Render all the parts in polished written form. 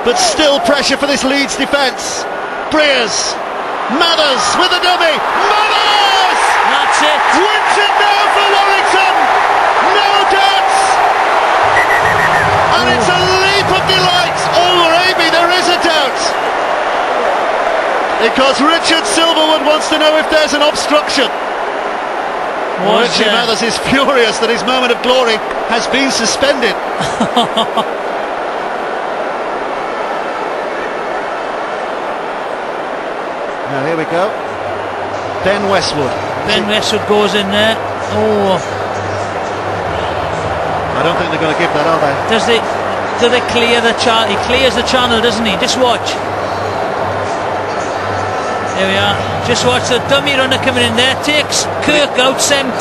but still pressure for this Leeds defence. Breers, Mathers with a dummy, Mathers! That's it. Wins it now for Warrington, no doubts! And it's a leap of delight. Oh, maybe there is a doubt. Because Richard Silverwood wants to know if there's an obstruction. Richie Mathers is furious that his moment of glory has been suspended. Now here we go. Ben Westwood. Ben Westwood goes in there. Oh. I don't think they're going to give that, are they? Do they clear the channel? He clears the channel, doesn't he? Just watch. There we are. Just watch the dummy runner coming in there. Takes Kirk out 17.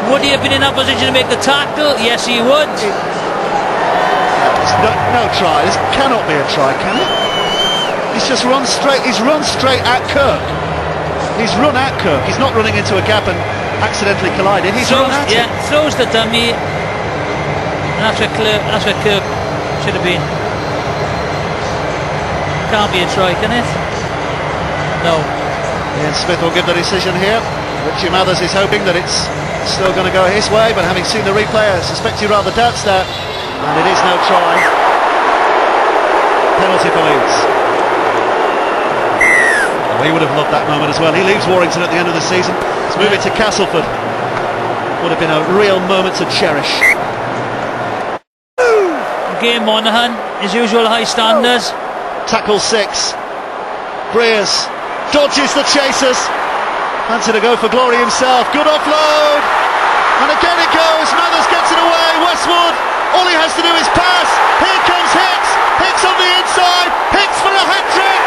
Would he have been in that position to make the tackle? Yes, he would. No try. This cannot be a try, can it? He's just run straight. He's run straight at Kirk. He's run at Kirk. He's not running into a gap and accidentally collided. He's run at him. Throws the dummy. And that's where Kirk should have been. Can't be a try, can it? No. Ian Smith will give the decision here. Richie Mathers is hoping that it's still going to go his way, but having seen the replay, I suspect he rather doubts that. And it is no try. Penalty for Leeds. Oh, he would have loved that moment as well. He leaves Warrington at the end of the season. He's moving to Castleford. Would have been a real moment to cherish. Game Monaghan, his usual high standards. Tackle 6. Breers dodges the chasers. Fancy to go for glory himself. Good offload. And again it goes. Mathers gets it away. Westwood. All he has to do is pass. Here comes Hicks. Hicks on the inside. Hicks for a hat-trick.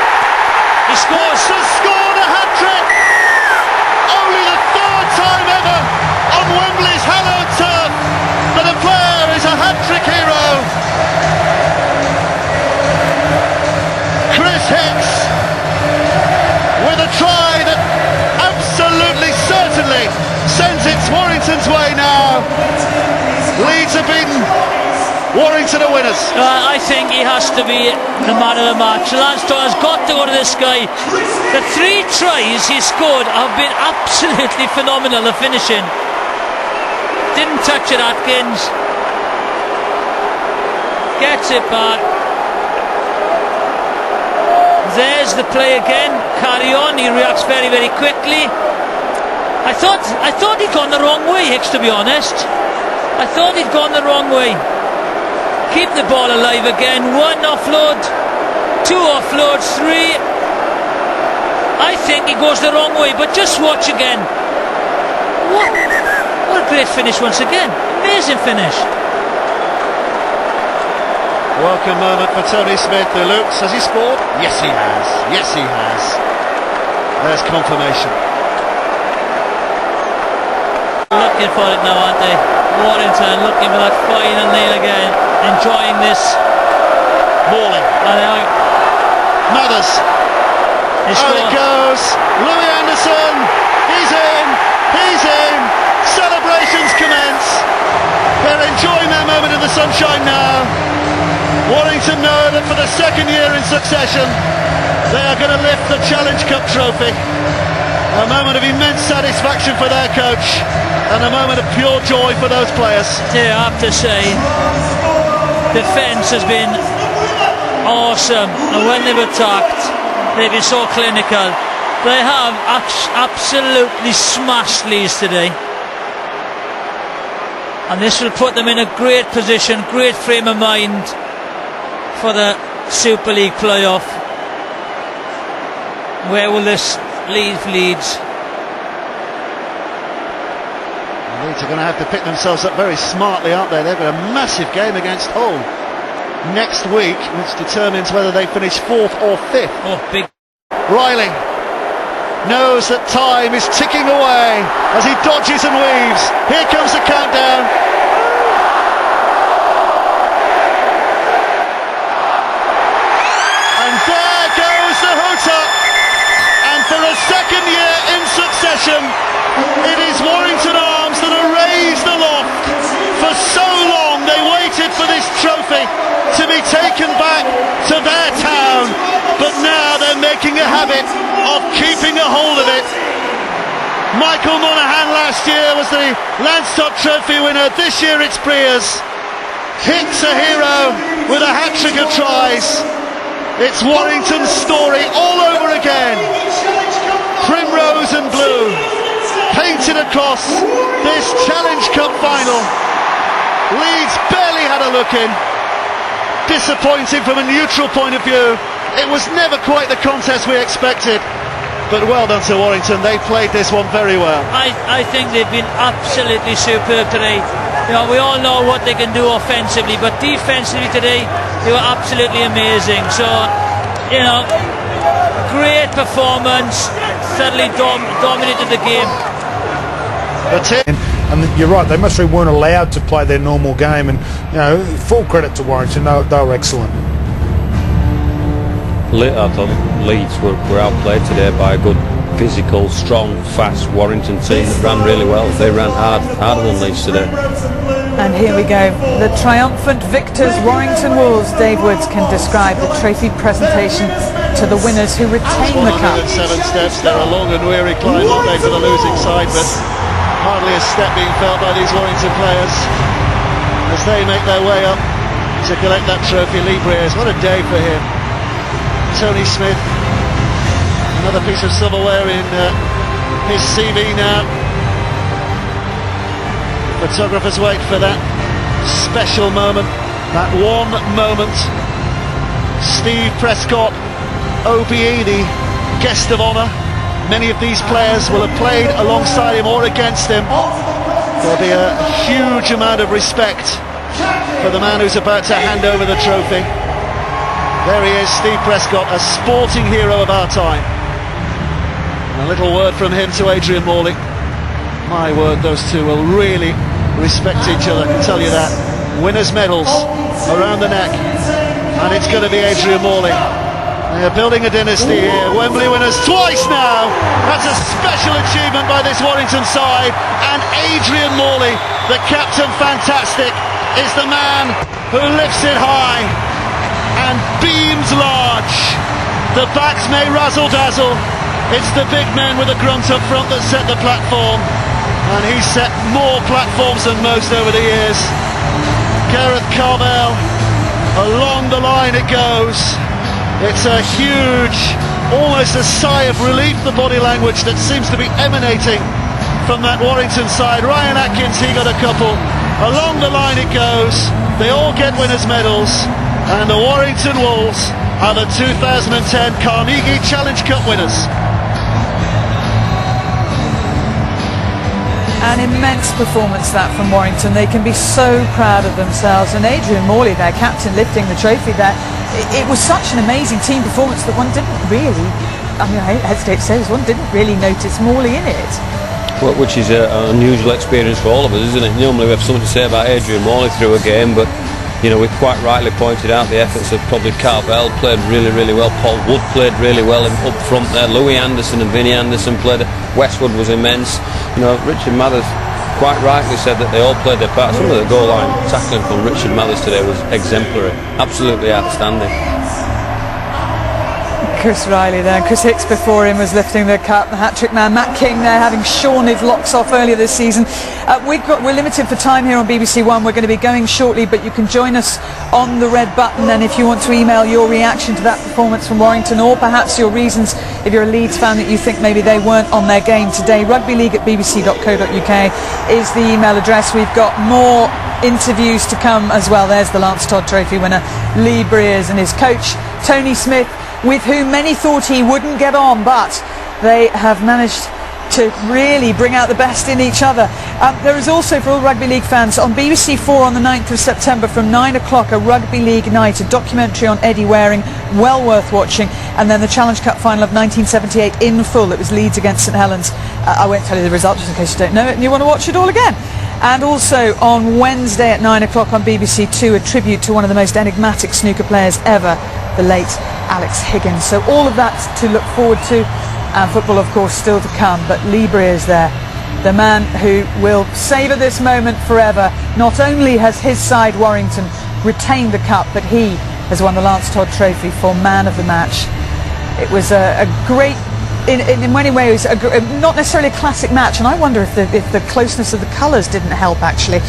He scores. Hicks has scored a hat-trick. Only the third time ever on Wembley's hallowed turf that a player is a hat-trick hero. Chris Hicks with a try that absolutely certainly sends it Warrington's way now. Leeds have beaten, Warrington are winners. I think he has to be the man of the match. Lansdowne has got to go to this guy. The 3 tries he scored have been absolutely phenomenal. The finishing. Didn't touch it, Atkins. Gets it back. There's the play again. Carry on. He reacts very, very quickly. I thought he'd gone the wrong way, Hicks, to be honest. I thought he'd gone the wrong way. Keep the ball alive again. 1 offload, 2 offloads, 3. I think he goes the wrong way, but just watch again. What a great finish once again. Amazing finish. Welcome moment for Tony Smith, who looks, has he scored? Yes he has, yes he has. There's confirmation. Looking for it now, aren't they? Warrington looking for that final nail again. Enjoying this. Mauling. Mathers. Out it goes. Louis Anderson. He's in. He's in. Celebrations commence. They're enjoying their moment in the sunshine now. Warrington know that for the 2nd year in succession they are going to lift the Challenge Cup trophy. A moment of immense satisfaction for their coach and a moment of pure joy for those players. Yeah, I have to say, defence has been awesome, and when they've attacked they've been so clinical. They have absolutely smashed Leeds today, and this will put them in a great position, great frame of mind for the Super League playoff. Where will this leave Leeds? Leeds are going to have to pick themselves up very smartly, aren't they? They've got a massive game against Hull next week, which determines whether they finish 4th or 5th. Oh, big. Riley knows that time is ticking away as he dodges and weaves. Here comes the countdown. And there goes the hooter. And for a 2nd year in succession, it is Warrington arms that are raised aloft. For so long they waited for this trophy to be be taken back to their town, but now they're making a habit of keeping a hold of it. Michael Monaghan last year was the Lance-Todd Trophy winner. This year it's Briers. Hicks a hero with a hat-trick of tries. It's Warrington's story all over again. Primrose and blue painted across this Challenge Cup final. Leeds barely had a look in. Disappointing from a neutral point of view. It was never quite the contest we expected. But well done to Warrington, they played this one very well. I think they've been absolutely superb today. You know, we all know what they can do offensively, but defensively today they were absolutely amazing. So, you know, great performance, thoroughly dominated the game. And you're right, they must have weren't allowed to play their normal game, and you know, full credit to Warrington, they were excellent. I thought Leeds were outplayed today by a good, physical, strong, fast Warrington team that ran really well. They ran harder than Leeds today. And here we go, the triumphant victors, Warrington Wolves. Dave Woods can describe the trophy presentation to the winners who retain the cup. 107 steps, they're a long and weary climb, aren't they, for the losing side, but hardly a step being felt by these Warrington players as they make their way up to collect that trophy. Lee Briers, what a day for him. Tony Smith, another piece of silverware in his CV now. Photographers wait for that special moment, that one moment. Steve Prescott, OBE, the guest of honour. Many of these players will have played alongside him or against him. There'll be a huge amount of respect for the man who's about to hand over the trophy. There he is, Steve Prescott, a sporting hero of our time. And a little word from him to Adrian Morley. My word, those two will really respect each other, I can tell you that. Winners' medals around the neck, and it's going to be Adrian Morley. They are building a dynasty here. Wembley winners twice now. That's a special achievement by this Warrington side. And Adrian Morley, the captain fantastic, is the man who lifts it high and beams large. The backs may razzle-dazzle. It's the big men with the grunt up front that set the platform, and he's set more platforms than most over the years. Gareth Carvel, along the line it goes. It's a huge, almost a sigh of relief, the body language that seems to be emanating from that Warrington side. Ryan Atkins, he got a couple. Along the line it goes. They all get winners' medals. And the Warrington Wolves are the 2010 Carnegie Challenge Cup winners. An immense performance that from Warrington. They can be so proud of themselves. And Adrian Morley, their captain, lifting the trophy there. It was such an amazing team performance that one didn't really, I mean, I hesitate to say this, one didn't really notice Morley in it. Well, which is an unusual experience for all of us, isn't it? Normally we have something to say about Adrian Morley through a game, but you know, we've quite rightly pointed out the efforts of probably Carvel played really, really well. Paul Wood played really well up front there. Louis Anderson and Vinnie Anderson played. Westwood was immense. You know, Richard Mathers quite rightly said that they all played their part. Some of the goal line tackling from Richard Mathers today was exemplary. Absolutely outstanding. Chris Riley there, Chris Hicks before him was lifting the cup. The hat-trick man Matt King there, having shorn his locks off earlier this season. We're limited for time here on BBC One. We're going to be going shortly, but you can join us on the red button, and if you want to email your reaction to that performance from Warrington, or perhaps your reasons if you're a Leeds fan that you think maybe they weren't on their game today, rugbyleague@bbc.co.uk is the email address. We've got more interviews to come as well. There's the Lance-Todd Trophy winner Lee Briers and his coach Tony Smith, with whom many thought he wouldn't get on, but they have managed to really bring out the best in each other. There is also, for all rugby league fans, on BBC 4 on the 9th of September from 9 o'clock, a Rugby League night, a documentary on Eddie Waring, well worth watching, and then the Challenge Cup final of 1978 in full. It was Leeds against St Helens. I won't tell you the result just in case you don't know it and you want to watch it all again. And also on Wednesday at 9 o'clock on BBC 2, a tribute to one of the most enigmatic snooker players ever, the late Alex Higgins. So all of that to look forward to, and football of course still to come. But Lee Briers there, the man who will savour this moment forever. Not only has his side Warrington retained the cup, but he has won the Lance Todd Trophy for man of the match. It was a great, in many ways, not necessarily a classic match, and I wonder if the closeness of the colours didn't help, actually.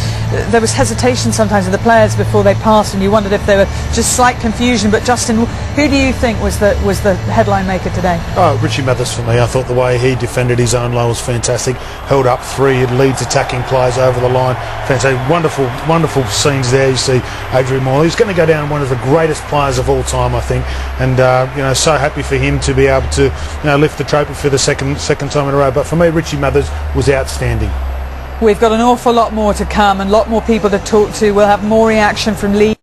There was hesitation sometimes of the players before they passed, and you wondered if there were just slight confusion. But Justin, who do you think was the headline maker today? Oh, Richie Mathers for me. I thought the way he defended his own line was fantastic. Held up three, it leads attacking players over the line. Fantastic, wonderful scenes there. You see Adrian Morley. He's going to go down one of the greatest players of all time, I think. And so happy for him to be able to lift the trophy for the second time in a row. But for me, Richie Mathers was outstanding. We've got an awful lot more to come and a lot more people to talk to. We'll have more reaction from Leeds.